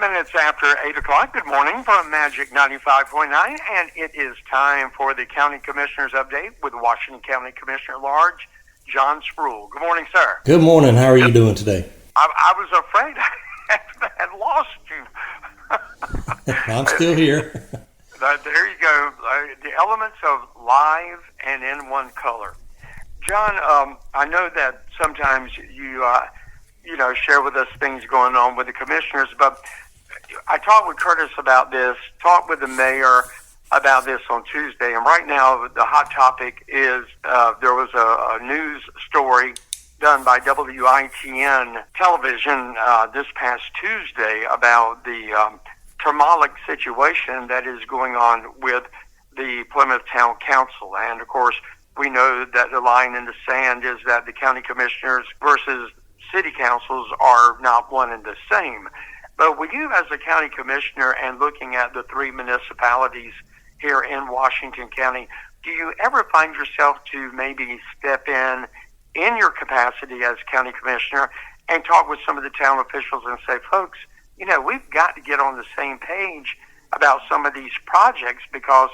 minutes after 8 o'clock. Good morning from Magic 95.9, and it is time for the County Commissioners Update with Washington County Commissioner at Large, John Spruill. Good morning, sir. Good morning. How are you doing today? I was afraid I had lost you. I'm still here. There you go. The elements of live and in one color. John, I know that sometimes you share with us things going on with the commissioners, but I talked with Curtis about this, talked with the mayor about this on Tuesday, and right now the hot topic is there was a news story done by WITN television this past Tuesday about the Termalic situation that is going on with the Plymouth Town Council. And of course, we know that the line in the sand is that the county commissioners versus city councils are not one and the same. But with you as a county commissioner and looking at the three municipalities here in Washington County, do you ever find yourself to maybe step in your capacity as county commissioner and talk with some of the town officials and say, folks, we've got to get on the same page about some of these projects because,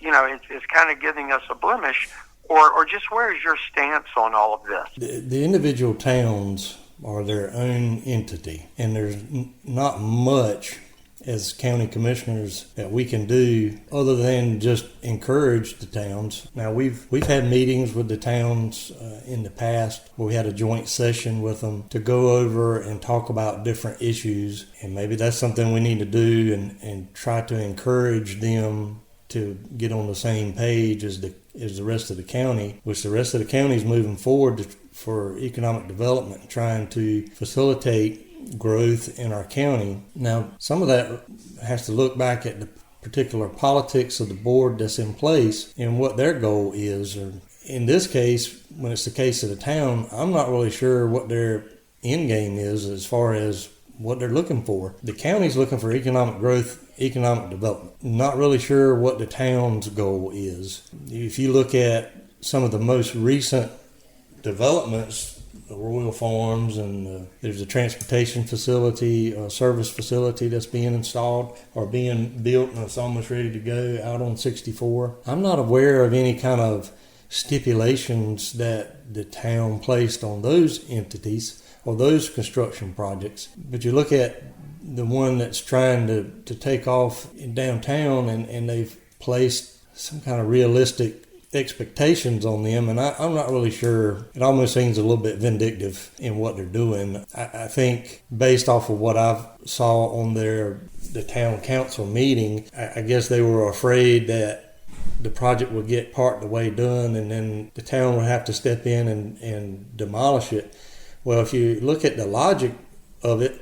it's kind of giving us a blemish, or just where is your stance on all of this? The individual towns are their own entity, and there's not much as county commissioners that we can do other than just encourage the towns. Now, we've had meetings with the towns in the past where we had a joint session with them to go over and talk about different issues, and maybe that's something we need to do and try to encourage them to get on the same page as the rest of the county, which the rest of the county is moving forward for economic development and trying to facilitate growth in our county. Now, some of that has to look back at the particular politics of the board that's in place and what their goal is. Or in this case, when it's the case of the town, I'm not really sure what their end game is as far as what they're looking for. The county's looking for economic growth, economic development. Not really sure what the town's goal is. If you look at some of the most recent developments, the Royal Farms, and there's a transportation facility, a service facility that's being installed or being built, and it's almost ready to go out on 64. I'm not aware of any kind of stipulations that the town placed on those entities or those construction projects. But you look at the one that's trying to take off in downtown, and they've placed some kind of realistic expectations on them, and I'm not really sure. It almost seems a little bit vindictive in what they're doing. I think based off of what I saw on the town council meeting, I guess they were afraid that the project would get part of the way done and then the town would have to step in and demolish it. Well, if you look at the logic of it,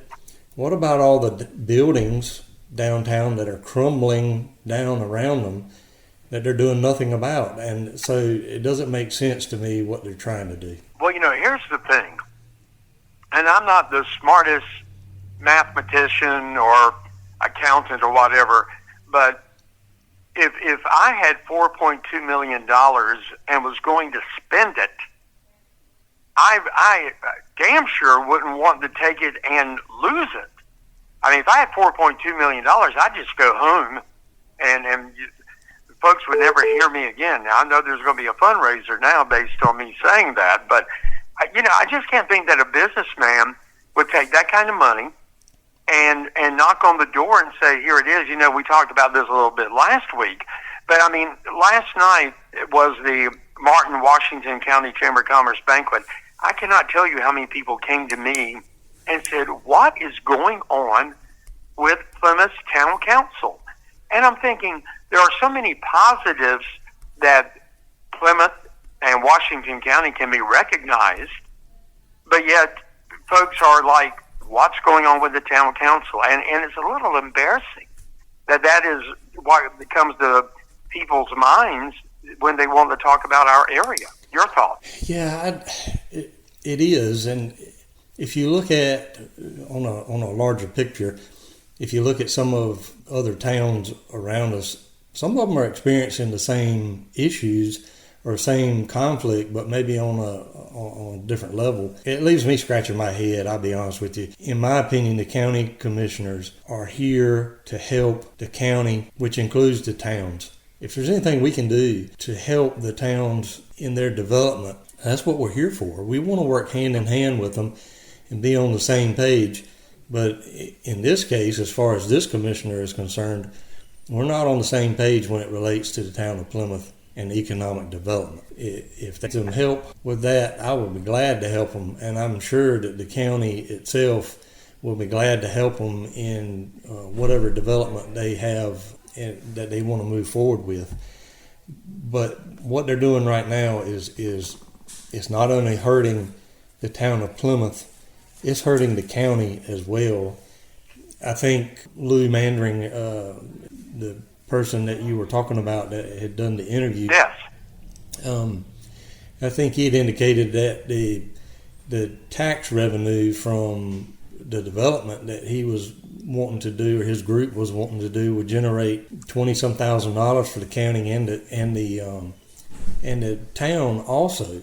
what about all the buildings downtown that are crumbling down around them that they're doing nothing about? And so it doesn't make sense to me what they're trying to do. Well, here's the thing, and I'm not the smartest mathematician or accountant or whatever, but if I had $4.2 million and was going to spend it, I damn sure wouldn't want to take it and lose it. I mean, if I had $4.2 million, I'd just go home and folks would never hear me again. Now, I know there's going to be a fundraiser now based on me saying that, but, I just can't think that a businessman would take that kind of money and knock on the door and say, here it is. We talked about this a little bit last week, but, last night was the Martin Washington County Chamber of Commerce banquet. I cannot tell you how many people came to me and said, what is going on with Plymouth Town Council? And I'm thinking, there are so many positives that Plymouth and Washington County can be recognized, but yet folks are like, what's going on with the town council? And it's a little embarrassing that is what becomes to people's minds when they want to talk about our area. Your thoughts? Yeah, it is. And if you look at, on a larger picture, if you look at some of other towns around us, some of them are experiencing the same issues or same conflict, but maybe on a different level. It leaves me scratching my head, I'll be honest with you. In my opinion, the county commissioners are here to help the county, which includes the towns. If there's anything we can do to help the towns in their development, that's what we're here for. We want to work hand in hand with them and be on the same page. But in this case, as far as this commissioner is concerned, we're not on the same page when it relates to the town of Plymouth and economic development. If they can help with that, I would be glad to help them, and I'm sure that the county itself will be glad to help them in whatever development they have and that they want to move forward with. But what they're doing right now is not only hurting the town of Plymouth, it's hurting the county as well. I think Lou Mandring, the person that you were talking about that had done the interview. Yes. I think he had indicated that the tax revenue from the development that he was wanting to do, or his group was wanting to do, would generate $20-some thousand for the county and the town also.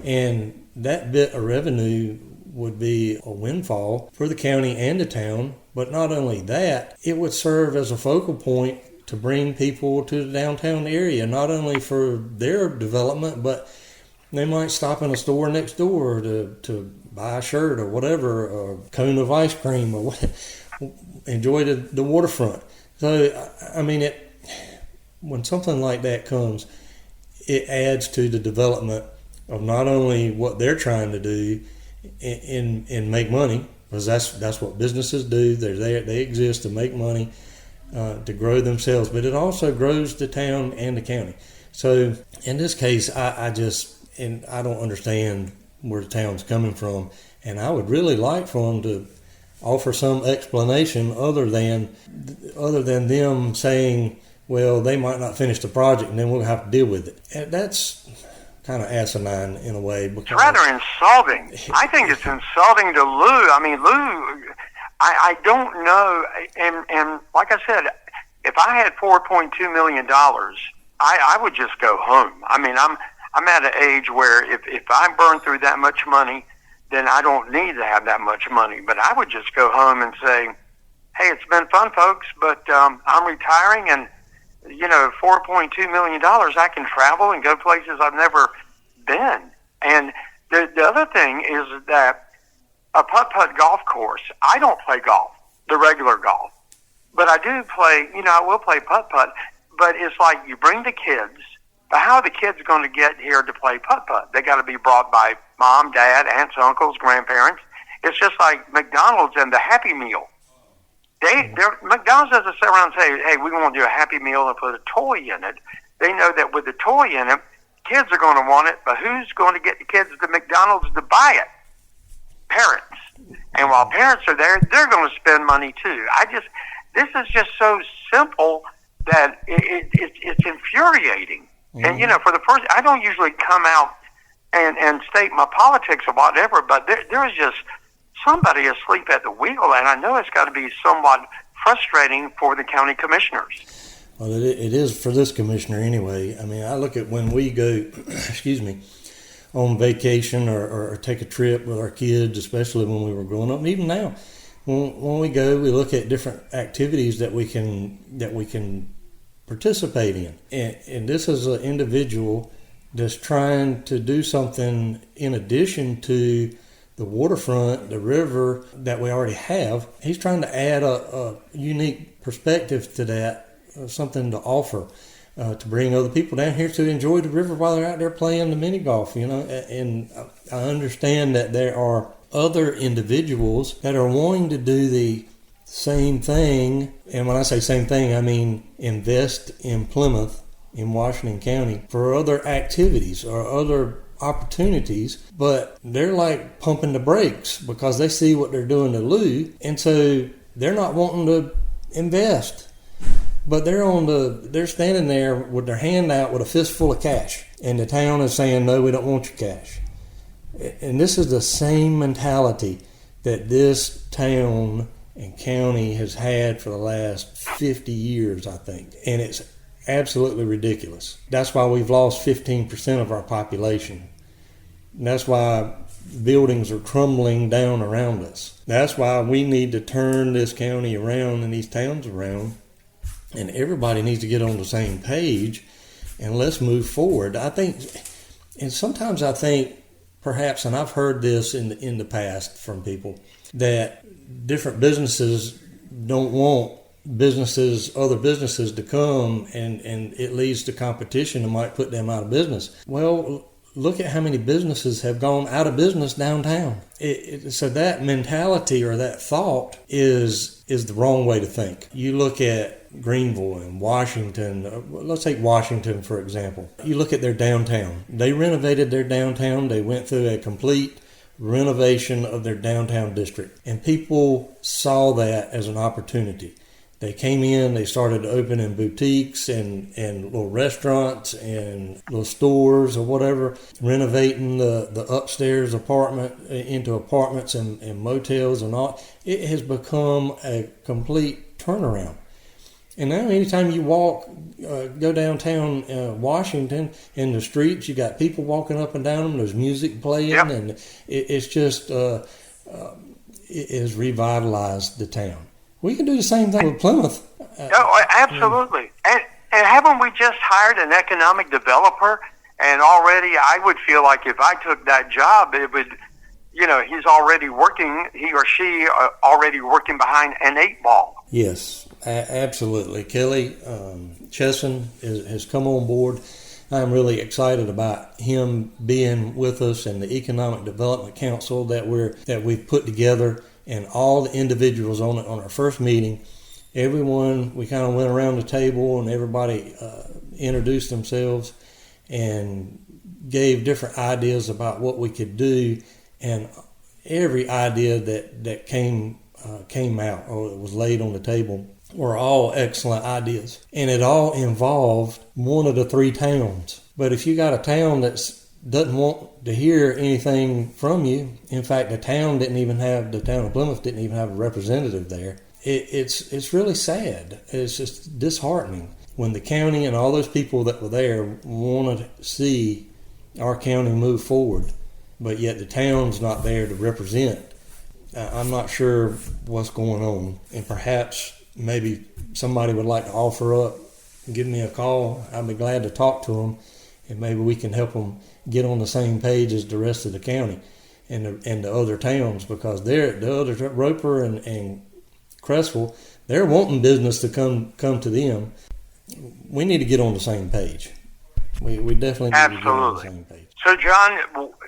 And that bit of revenue would be a windfall for the county and the town. But not only that, it would serve as a focal point to bring people to the downtown area, not only for their development, but they might stop in a store next door to buy a shirt or whatever, or a cone of ice cream, or enjoy the waterfront. So, I mean, when something like that comes, it adds to the development of not only what they're trying to do and make money, because that's what businesses do. They're there, they exist to make money, to grow themselves, but it also grows the town and the county. So in this case, I don't understand where the town's coming from, and I would really like for them to offer some explanation other than them saying, well, they might not finish the project and then we'll have to deal with it. And that's kind of asinine in a way. It's rather insulting. I think it's insulting to Lou. I mean, Lou, I don't know. And like I said, if I had $4.2 million, I would just go home. I mean, I'm at an age where if I burn through that much money, then I don't need to have that much money. But I would just go home and say, hey, it's been fun, folks, but I'm retiring, and, $4.2 million, I can travel and go places I've never been. And the other thing is that a putt-putt golf course, I don't play golf, the regular golf, but I do play, I will play putt-putt, but it's like you bring the kids, but how are the kids going to get here to play putt-putt? They got to be brought by mom, dad, aunts, uncles, grandparents. It's just like McDonald's and the Happy Meal. McDonald's doesn't sit around and say, hey, we want to do a Happy Meal and put a toy in it. They know that with the toy in it, kids are going to want it, but who's going to get the kids to McDonald's to buy it? Parents. And while parents are there, they're going to spend money too. This is just so simple that it's infuriating. Mm-hmm. And, for the first, I don't usually come out and state my politics or whatever, but there is just somebody asleep at the wheel, and I know it's got to be somewhat frustrating for the county commissioners. Well, it is for this commissioner anyway. I mean, I look at when we go, on vacation or take a trip with our kids, especially when we were growing up, and even now, when we go, we look at different activities that we can participate in. And this is an individual that's trying to do something in addition to the waterfront, the river that we already have. He's trying to add a unique perspective to that, something to offer, to bring other people down here to enjoy the river while they're out there playing the mini golf, And I understand that there are other individuals that are wanting to do the same thing. And when I say same thing, I mean invest in Plymouth, in Washington County, for other activities or other opportunities, but they're like pumping the brakes because they see what they're doing to Lou, and so they're not wanting to invest. But they're standing there with their hand out with a fistful of cash, and the town is saying, no, we don't want your cash. And this is the same mentality that this town and county has had for the last 50 years, I think. And absolutely ridiculous. That's why we've lost 15% of our population. That's why buildings are crumbling down around us. That's why we need to turn this county around and these towns around, and everybody needs to get on the same page, and let's move forward. I think, and sometimes I think perhaps, and I've heard this in the past from people, that different businesses don't want other businesses to come, and it leads to competition and might put them out of business. Well, look at how many businesses have gone out of business downtown. So that mentality or that thought is the wrong way to think. You look at Greenville and Washington. Let's take Washington, for example. You look at their downtown. They renovated their downtown. They went through a complete renovation of their downtown district. And people saw that as an opportunity. They came in, they started opening boutiques and little restaurants and little stores or whatever, renovating the upstairs apartment into apartments and motels and all. It has become a complete turnaround. And now anytime you go downtown Washington, in the streets, you got people walking up and down them, there's music playing, yep. And it's just, it has revitalized the town. We can do the same thing with Plymouth. Absolutely. And haven't we just hired an economic developer? And already I would feel like if I took that job, it would, he's already working, he or she already working behind an 8 ball. Yes, absolutely. Kelly Chesson has come on board. I'm really excited about him being with us and the Economic Development Council that we've put together, and all the individuals on our first meeting. Everyone, we kind of went around the table and everybody introduced themselves and gave different ideas about what we could do, and every idea that came out or that was laid on the table were all excellent ideas, and it all involved one of the 3 towns. But if you got a town that doesn't want to hear anything from you, in fact, the town of Plymouth didn't even have a representative there. It's really sad. It's just disheartening when the county and all those people that were there want to see our county move forward, but yet the town's not there to represent. I'm not sure what's going on, and perhaps maybe somebody would like to offer up, give me a call. I'd be glad to talk to them, and maybe we can help them get on the same page as the rest of the county and the other towns, because the other Roper and Crestville, they're wanting business to come to them. We need to get on the same page. We definitely need to get on the same page. So, John,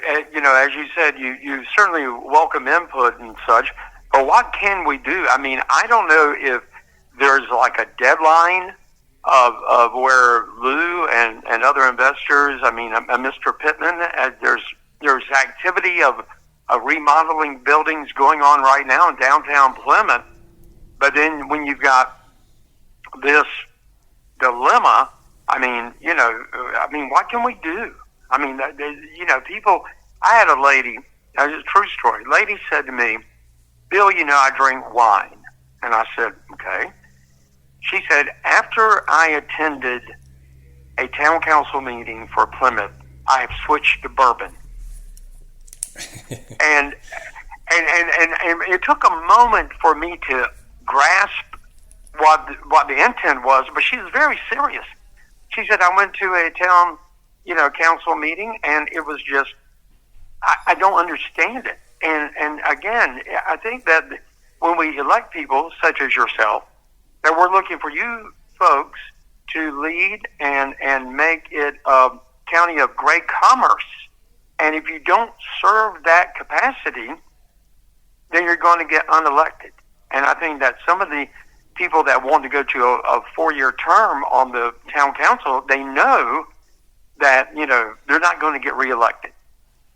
as you said, you certainly welcome input and such, but what can we do? I mean, I don't know if there's like a deadline of where Lou and other investors, Mr. Pittman, there's activity of remodeling buildings going on right now in downtown Plymouth. But then when you've got this dilemma, what can we do? People, I had a lady, it's a true story, lady said to me, Bill, I drink wine. And I said, okay. She said, after I attended a town council meeting for Plymouth, I have switched to bourbon. and it took a moment for me to grasp what the intent was, but she was very serious. She said, I went to a town, council meeting, and it was just, I don't understand it. And again, I think that when we elect people such as yourself, that we're looking for you folks to lead and make it a county of great commerce. And if you don't serve that capacity, then you're going to get unelected. And I think that some of the people that want to go to a 4-year term on the town council, they know that, they're not going to get reelected.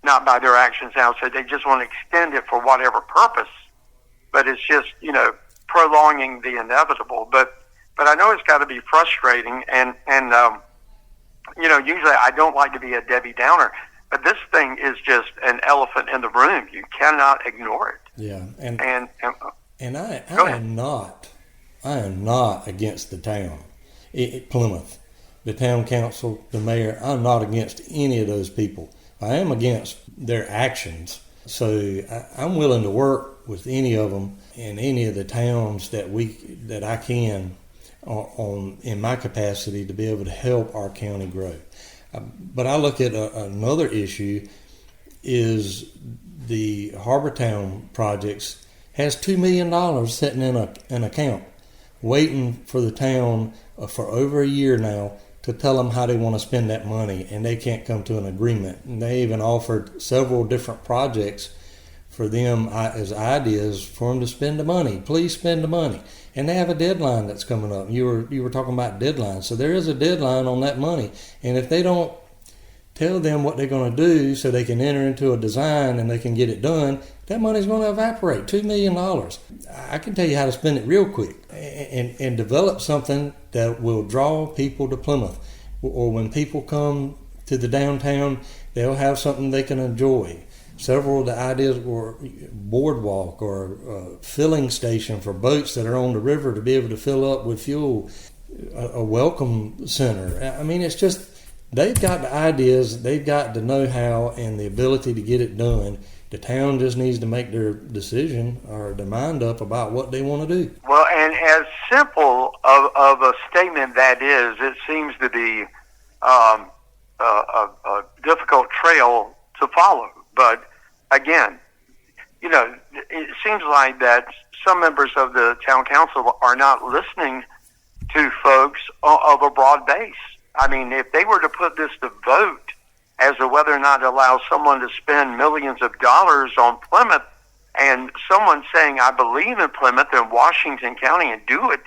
Not by their actions now, so they just want to extend it for whatever purpose. But it's just, prolonging the inevitable. But I know it's got to be frustrating, and usually I don't like to be a Debbie Downer, but this thing is just an elephant in the room. You cannot ignore it. Yeah, and I am not against the town, Plymouth. the town council, the mayor. I'm not against any of those people. I am against their actions. So I'm willing to work with any of them in any of the towns that I can on in my capacity to be able to help our county grow. But I look at another issue is the Harbortown projects has $2 million sitting in an account waiting for the town for over a year now to tell them how they want to spend that money, and they can't come to an agreement. And they even offered several different projects for them as ideas for them to spend the money. Please spend the money. And they have a deadline that's coming up. You were talking about deadlines. So there is a deadline on that money. And if they don't tell them what they're going to do so they can enter into a design and they can get it done, that money's going to evaporate. $2 million. I can tell you how to spend it real quick and develop something that will draw people to Plymouth. Or when people come to the downtown, they'll have something they can enjoy. Several of the ideas were boardwalk or a filling station for boats that are on the river to be able to fill up with fuel, a welcome center. I mean, it's just, they've got the ideas, they've got the know-how and the ability to get it done. The town just needs to make their decision or their mind up about what they want to do. Well, and as simple of a statement that is, it seems to be a difficult trail to follow. But again, it seems like that some members of the town council are not listening to folks of a broad base. I mean, if they were to put this to vote as to whether or not to allow someone to spend millions of dollars on Plymouth, and someone saying, I believe in Plymouth and Washington County and do it,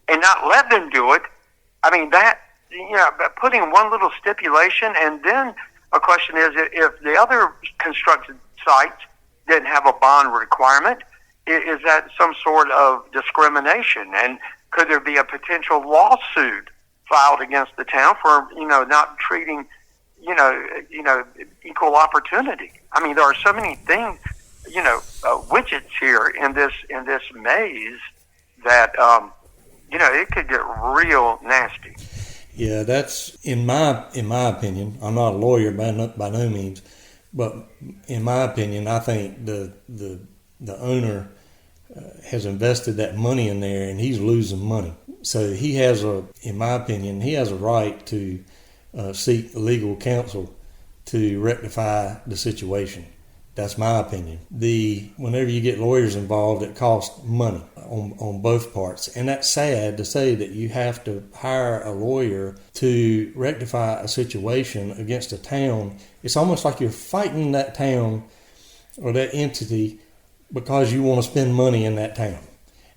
and not let them do it, I mean, that, putting one little stipulation, and then a question is, if the other constructed sites didn't have a bond requirement, is that some sort of discrimination? And could there be a potential lawsuit filed against the town for, not treating, equal opportunity? I mean, there are so many things, widgets here in this maze that, it could get real nasty. Yeah, that's in my opinion. I'm not a lawyer by no means, but in my opinion, I think the owner has invested that money in there, and he's losing money. So he has in my opinion, he has a right to seek legal counsel to rectify the situation. That's my opinion. Whenever you get lawyers involved, it costs money on both parts. And that's sad to say that you have to hire a lawyer to rectify a situation against a town. It's almost like you're fighting that town or that entity because you want to spend money in that town.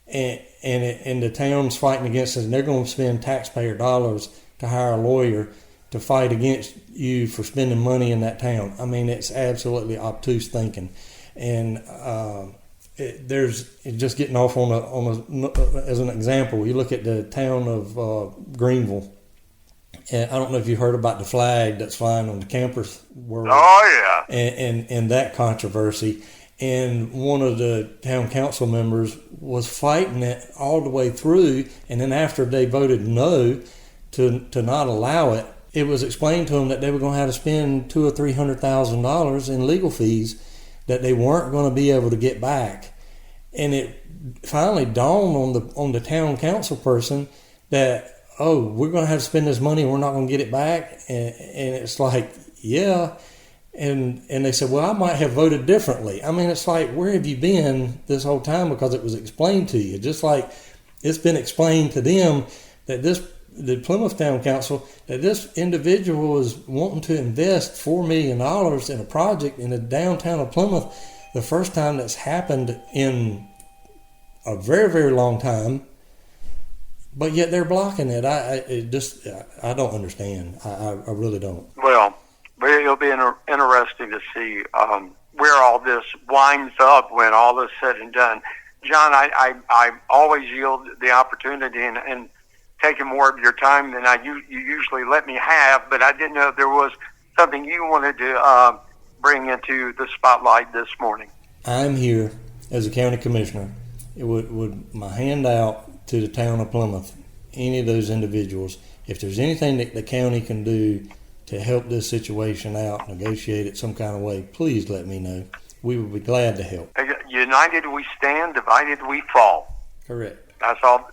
And the town's fighting against it, and they're going to spend taxpayer dollars to hire a lawyer to fight against you for spending money in that town. I mean, it's absolutely obtuse thinking, and it's just getting off as an example. You look at the town of Greenville, and I don't know if you heard about the flag that's flying on the campers world. Oh yeah, and that controversy. And one of the town council members was fighting it all the way through, and then after they voted no to not allow it, it was explained to them that they were going to have to spend $200,000 or $300,000 in legal fees that they weren't going to be able to get back. And it finally dawned on the town council person that, we're going to have to spend this money and we're not going to get it back. And it's like, yeah. And they said, well, I might have voted differently. I mean, it's like, where have you been this whole time? Because it was explained to you. Just like it's been explained to them that the Plymouth Town Council, that this individual is wanting to invest $4 million in a project in the downtown of Plymouth, the first time that's happened in a very, very long time, but yet they're blocking it. I don't understand. I really don't. Well, it'll be interesting to see where all this winds up when all is said and done. John, I always yield the opportunity and taking more of your time than you usually let me have, but I didn't know if there was something you wanted to bring into the spotlight this morning. I'm here as a county commissioner. It would my hand out to the town of Plymouth, any of those individuals, if there's anything that the county can do to help this situation out, negotiate it some kind of way, please let me know. We would be glad to help. United we stand, divided we fall. Correct. That's all